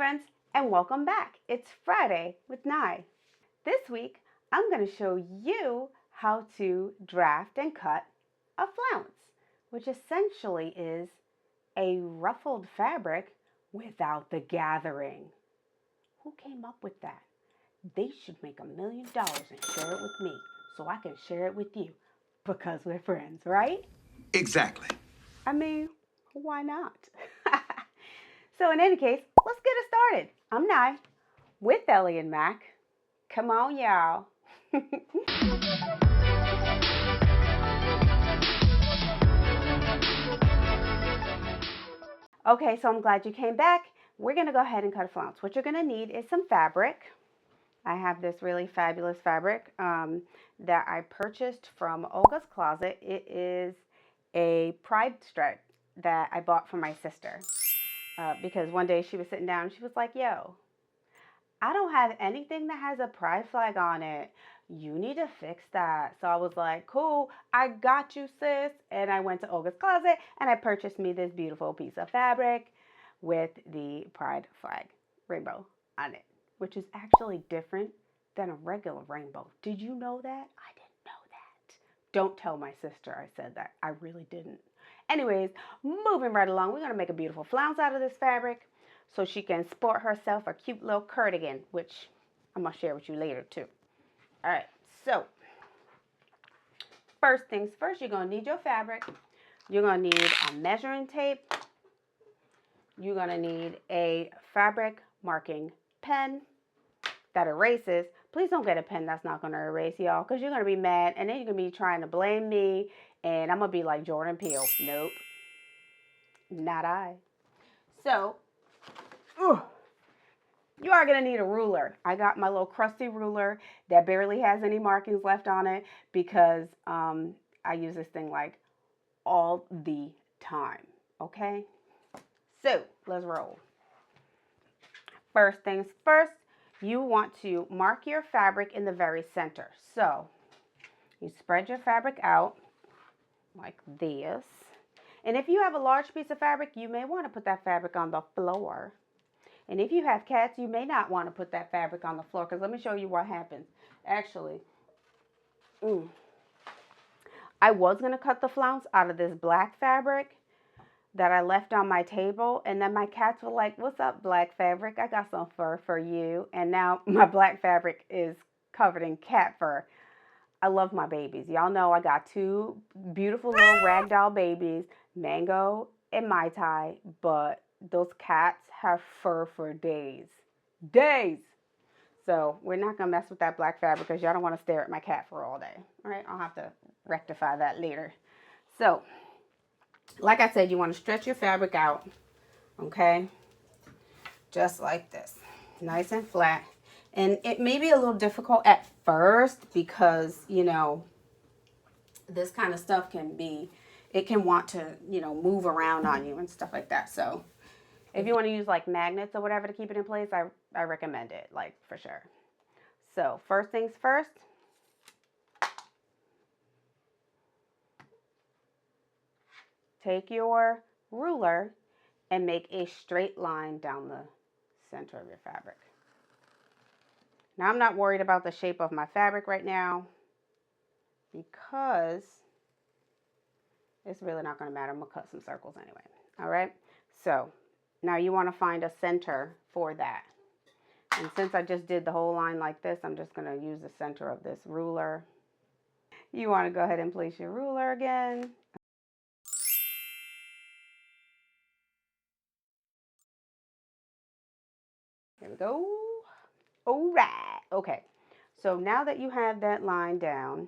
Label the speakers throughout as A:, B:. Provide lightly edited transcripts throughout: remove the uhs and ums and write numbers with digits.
A: friends, and welcome back. It's Friday with Nye. This week, I'm going to show you how to draft and cut a flounce, which essentially is a ruffled fabric without the gathering. Who came up with that? They should make $1 million and share it with me so I can share it with you because we're friends, right?
B: Exactly.
A: I mean, why not? So in any case, let's get it started. I'm Nye with Ellie and Mac. Come on, y'all. Okay, so I'm glad you came back. We're going to go ahead and cut a flounce. What you're going to need is some fabric. I have this really fabulous fabric that I purchased from Olga's Closet. It is a pride stripe that I bought for my sister because one day she was sitting down and she was like, yo, I don't have anything that has a pride flag on it. You need to fix that. So I was like, cool, I got you, sis. And I went to Olga's Closet and I purchased me this beautiful piece of fabric with the pride flag rainbow on it, which is actually different than a regular rainbow. Did you know that? I didn't know that. Don't tell my sister I said that. I really didn't. Anyways, moving right along, we're going to make a beautiful flounce out of this fabric so she can sport herself a cute little cardigan, which I'm going to share with you later too. All right, so first things first, you're going to need your fabric. You're going to need a measuring tape. You're going to need a fabric marking pen that erases. Please don't get a pen that's not going to erase, y'all, because you're going to be mad, and then you're going to be trying to blame me, and I'm going to be like Jordan Peele. Nope, not I. So, you are going to need a ruler. I got my little crusty ruler that barely has any markings left on it because I use this thing like all the time, okay? So, let's roll. First things first, you want to mark your fabric in the very center. So, you spread your fabric out like this. And if you have a large piece of fabric, you may want to put that fabric on the floor. And if you have cats, you may not want to put that fabric on the floor, because let me show you what happens. Actually, I was going to cut the flounce out of this black fabric that I left on my table, and then my cats were like, what's up, black fabric? I got some fur for you. And now my black fabric is covered in cat fur. I love my babies. Y'all know I got two beautiful little ragdoll babies, Mango and Mai Tai, but those cats have fur for days. Days! So we're not going to mess with that black fabric because y'all don't want to stare at my cat for all day. All right, I'll have to rectify that later. So, like I said, you want to stretch your fabric out, okay? Just like this. Nice and flat. And it may be a little difficult at first because, you know, this kind of stuff can be, it can want to, you know, move around on you and stuff like that. So if you want to use like magnets or whatever to keep it in place, I recommend it, like, for sure. So first things first, take your ruler and make a straight line down the center of your fabric. Now, I'm not worried about the shape of my fabric right now because it's really not going to matter. I'm going to cut some circles anyway. All right. So now you want to find a center for that. And since I just did the whole line like this, I'm just going to use the center of this ruler. You want to go ahead and place your ruler again. Here we go. All right. Okay. So now that you have that line down,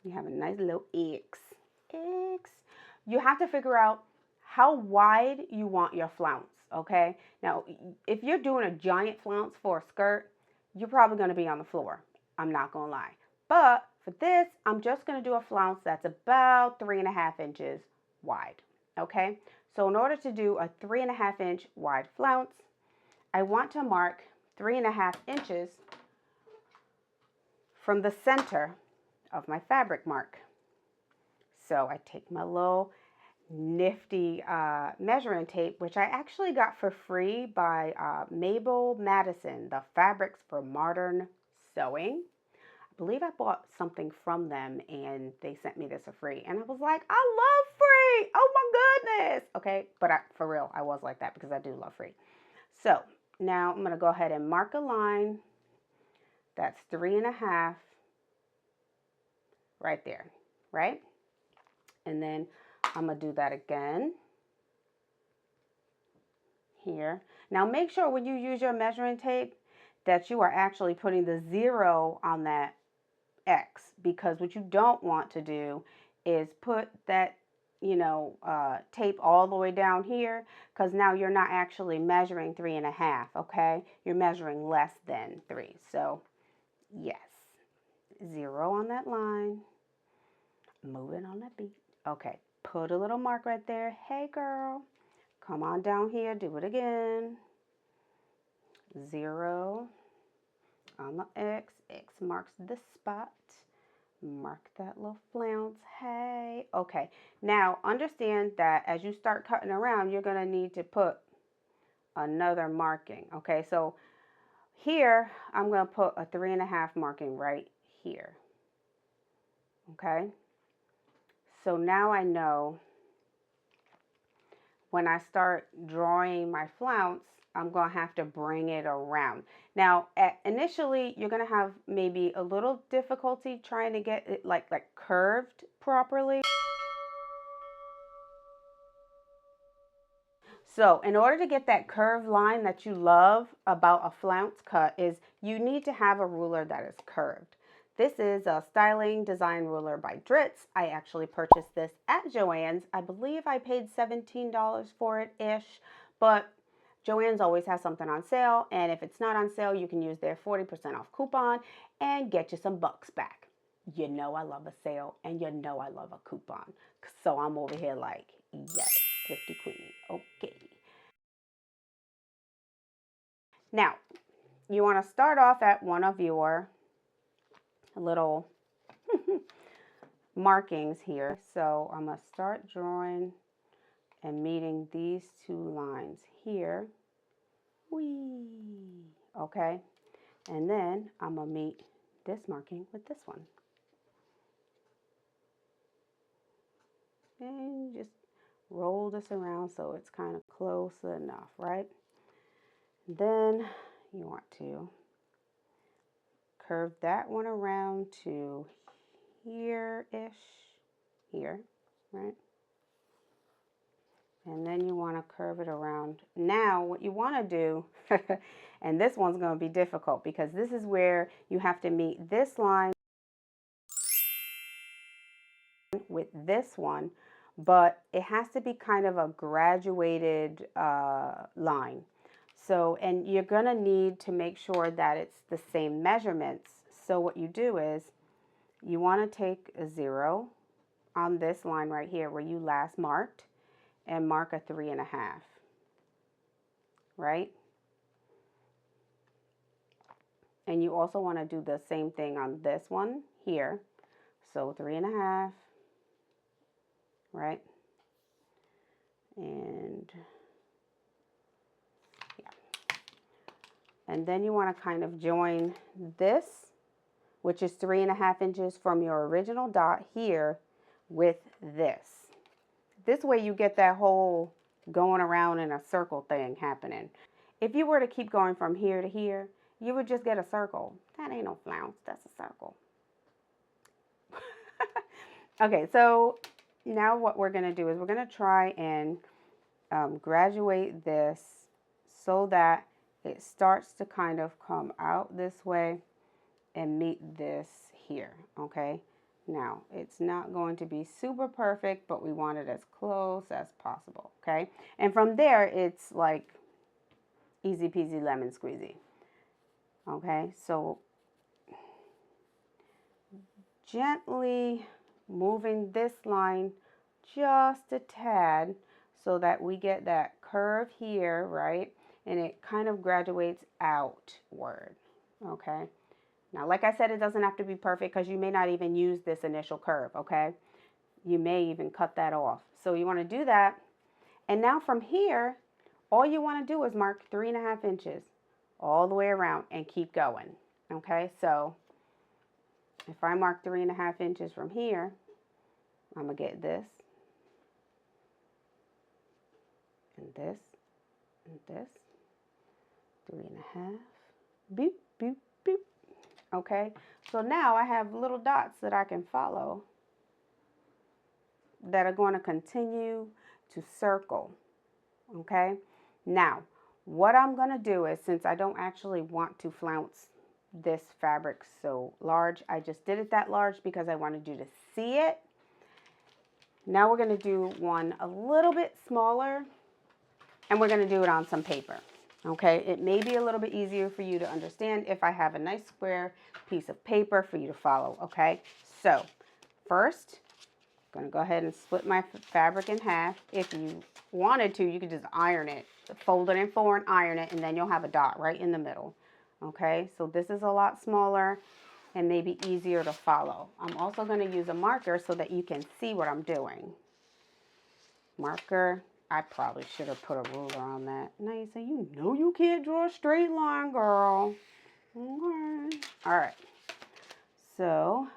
A: you have a nice little X. You have to figure out how wide you want your flounce, okay? Now, if you're doing a giant flounce for a skirt, you're probably going to be on the floor. I'm not going to lie. But for this, I'm just going to do a flounce that's about 3.5 inches wide, okay? So in order to do a 3.5 inch wide flounce, I want to mark 3.5 inches from the center of my fabric mark. So I take my little nifty measuring tape, which I actually got for free by Mabel Madison, the Fabrics for Modern Sewing. I believe I bought something from them and they sent me this for free. And I was like, I love free. Oh my goodness. Okay, but for real, I was like that because I do love free. So now I'm going to go ahead and mark a line. That's 3.5 right there, right? And then I'm going to do that again here. Now make sure when you use your measuring tape that you are actually putting the 0 on that X, because what you don't want to do is put that, tape all the way down here, because now you're not actually measuring 3.5, okay? You're measuring less than 3. So yes, 0 on that line, moving on that beat. Okay, put a little mark right there. Hey girl, come on down here, do it again. 0 on the X. X marks the spot. Mark that little flounce. Hey. Okay. Now, understand that as you start cutting around, you're going to need to put another marking. Okay. So here, I'm going to put a 3.5 marking right here. Okay. So now I know when I start drawing my flounce, I'm going to have to bring it around. Now, initially, you're going to have maybe a little difficulty trying to get it like curved properly. So in order to get that curved line that you love about a flounce cut is you need to have a ruler that is curved. This is a styling design ruler by Dritz. I actually purchased this at Joann's. I believe I paid $17 for it-ish, but Joann's always has something on sale, and if it's not on sale, you can use their 40% off coupon and get you some bucks back. You know I love a sale, and you know I love a coupon. So I'm over here like, yes, thrifty queen. Okay. Now, you want to start off at one of your little markings here. So I'm going to start drawing and meeting these two lines here. Whee! Okay. And then I'm going to meet this marking with this one. And just roll this around so it's kind of close enough, right? Then you want to curve that one around to here-ish, here, right? And then you want to curve it around. Now, what you want to do, and this one's going to be difficult because this is where you have to meet this line with this one, but it has to be kind of a graduated line. So, and you're going to need to make sure that it's the same measurements. So what you do is you want to take a 0 on this line right here where you last marked and mark a 3.5, right? And you also want to do the same thing on this one here. So 3.5, right? And yeah. And then you want to kind of join this, which is 3.5 inches from your original dot here, with this. This way you get that whole going around in a circle thing happening. If you were to keep going from here to here, you would just get a circle. That ain't no flounce, that's a circle. Okay, so now what we're going to do is we're going to try and graduate this so that it starts to kind of come out this way and meet this here, okay? Now, it's not going to be super perfect, but we want it as close as possible, okay? And from there, it's like easy peasy lemon squeezy, okay? So gently moving this line just a tad so that we get that curve here, right? And it kind of graduates outward, okay? Now, like I said, it doesn't have to be perfect because you may not even use this initial curve, okay? you may even cut that off. So you want to do that. And now from here, all you want to do is mark 3.5 inches all the way around and keep going. Okay, so if I mark 3.5 inches from here, I'm going to get this, and this, and this, 3.5, boop, boop, boop. Okay, so now I have little dots that I can follow that are going to continue to circle. Okay, now what I'm going to do is, since I don't actually want to flounce this fabric so large, I just did it that large because I wanted you to see it. Now we're going to do one a little bit smaller, and we're going to do it on some paper. Okay, it may be a little bit easier for you to understand if I have a nice square piece of paper for you to follow. Okay, so first I'm going to go ahead and split my fabric in half. If you wanted to, you could just iron it, fold it in 4 and iron it, and then you'll have a dot right in the middle. Okay, so this is a lot smaller and maybe easier to follow. I'm also going to use a marker so that you can see what I'm doing. Marker. I probably should have put a ruler on that. Now you say, you know you can't draw a straight line, girl. Okay. All right. So,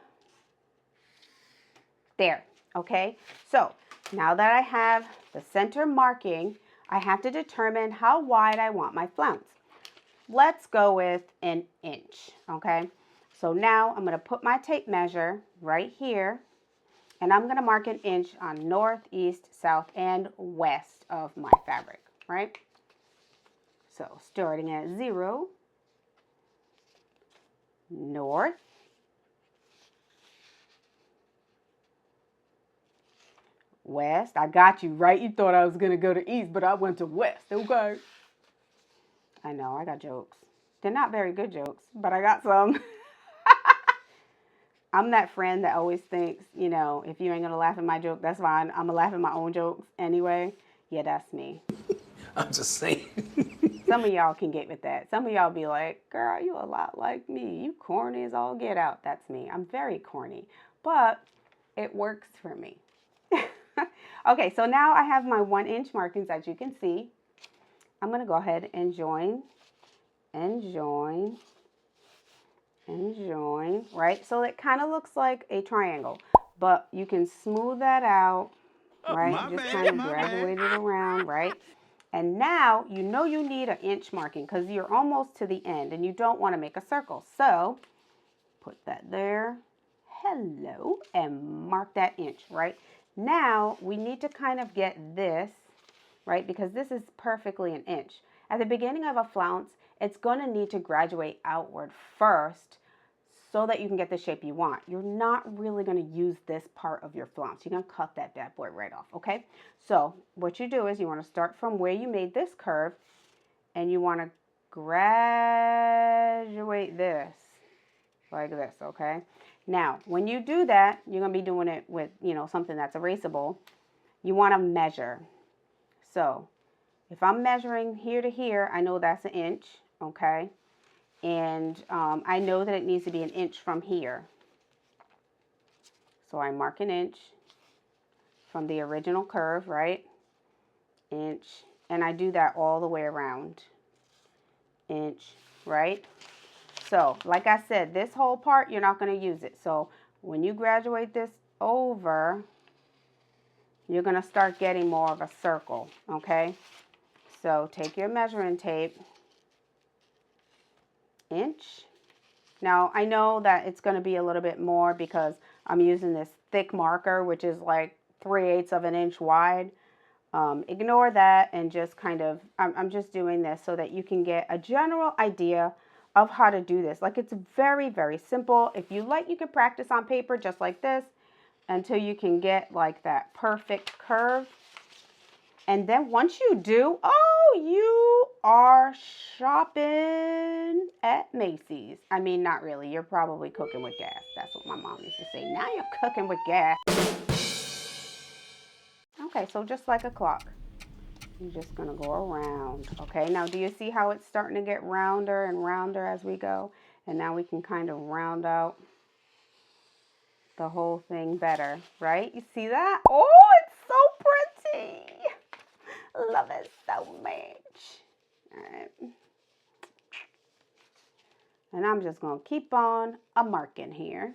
A: there. Okay. So, now that I have the center marking, I have to determine how wide I want my flounce. Let's go with 1 inch. Okay. So now I'm going to put my tape measure right here. And I'm going to mark 1 inch on north, east, south, and west of my fabric, right? So starting at 0, north, west. I got you, right? You thought I was going to go to east, but I went to west, okay? I know, I got jokes. They're not very good jokes, but I got some. I'm that friend that always thinks, you know, if you ain't going to laugh at my joke, that's fine. I'm going to laugh at my own jokes anyway. Yeah, that's me.
B: I'm just saying.
A: Some of y'all can get with that. Some of y'all be like, girl, you a lot like me. You corny as all get out. That's me. I'm very corny, but it works for me. Okay, so now I have my 1 inch markings, as you can see. I'm going to go ahead and join and join and join, right? So it kind of looks like a triangle, but you can smooth that out, right? Just kind of graduate it around, right? And now you know you need 1 inch marking because you're almost to the end and you don't want to make a circle. So put that there, hello, and mark that inch, right? Now we need to kind of get this, right? Because this is perfectly 1 inch. At the beginning of a flounce, it's going to need to graduate outward first so that you can get the shape you want. You're not really going to use this part of your flounce. You're going to cut that bad boy right off, okay? So what you do is you want to start from where you made this curve, and you want to graduate this like this, okay? Now, when you do that, you're going to be doing it with, you know, something that's erasable. You want to measure. So if I'm measuring here to here, I know that's 1 inch, okay? And I know that it needs to be 1 inch from here. So I mark 1 inch from the original curve, right? Inch. And I do that all the way around. Inch, right? So, like I said, this whole part, you're not going to use it. So, when you graduate this over, you're going to start getting more of a circle, okay? So, take your measuring tape. Inch. Now I know that it's going to be a little bit more because I'm using this thick marker, which is like 3/8 of an inch wide. Ignore that and just kind of, I'm just doing this so that you can get a general idea of how to do this. Like, it's very, very simple. If you like, you can practice on paper just like this until you can get like that perfect curve. And then once you do, oh, you are shopping at Macy's. I mean, not really. You're probably cooking with gas. That's what my mom used to say. Now you're cooking with gas. Okay, so just like a clock, you're just going to go around. Okay, now do you see how it's starting to get rounder and rounder as we go? And now we can kind of round out the whole thing better, right? You see that? Oh, it's so pretty. Love it so much. All right. And I'm just going to keep on a marking here.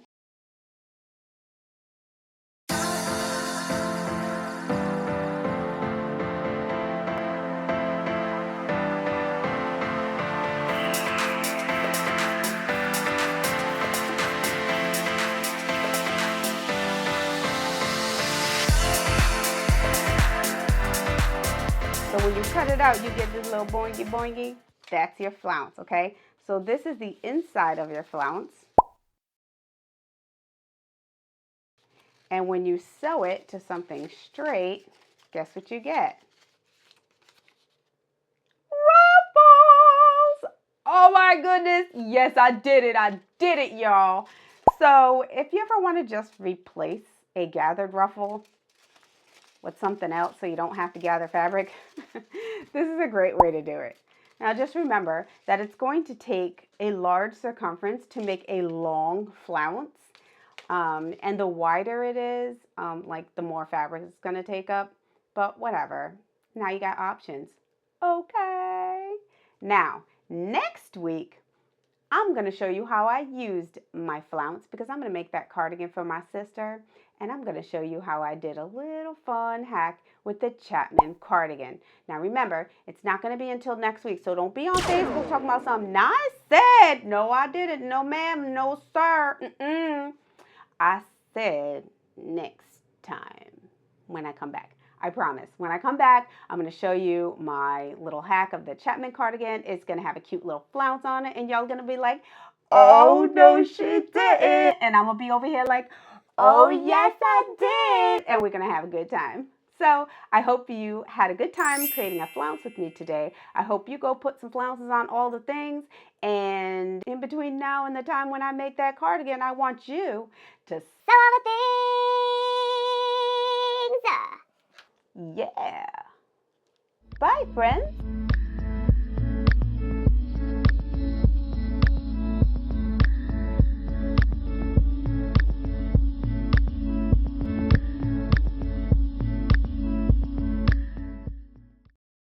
A: So when you cut it out, you get this little boingy boingy. That's your flounce, okay? So this is the inside of your flounce. And when you sew it to something straight, guess what you get? Ruffles! Oh my goodness. Yes, I did it. I did it, y'all. So if you ever want to just replace a gathered ruffle with something else so you don't have to gather fabric, this is a great way to do it. Now just remember that it's going to take a large circumference to make a long flounce. And the wider it is, like the more fabric it's going to take up. But whatever. Now you got options. Okay. Now, next week, I'm going to show you how I used my flounce because I'm going to make that cardigan for my sister. And I'm going to show you how I did a little fun hack with the Chapman cardigan. Now remember, it's not going to be until next week. So don't be on Facebook talking about something I said. No, I didn't. No, ma'am. No, sir. I said next time when I come back. I promise. When I come back, I'm going to show you my little hack of the Chapman cardigan. It's going to have a cute little flounce on it. And y'all going to be like, oh, no, she didn't. And I'm going to be over here like, oh, yes, I did. And we're going to have a good time. So I hope you had a good time creating a flounce with me today. I hope you go put some flounces on all the things. And in between now and the time when I make that cardigan, I want you to sew all the things. Yeah. Bye, friends.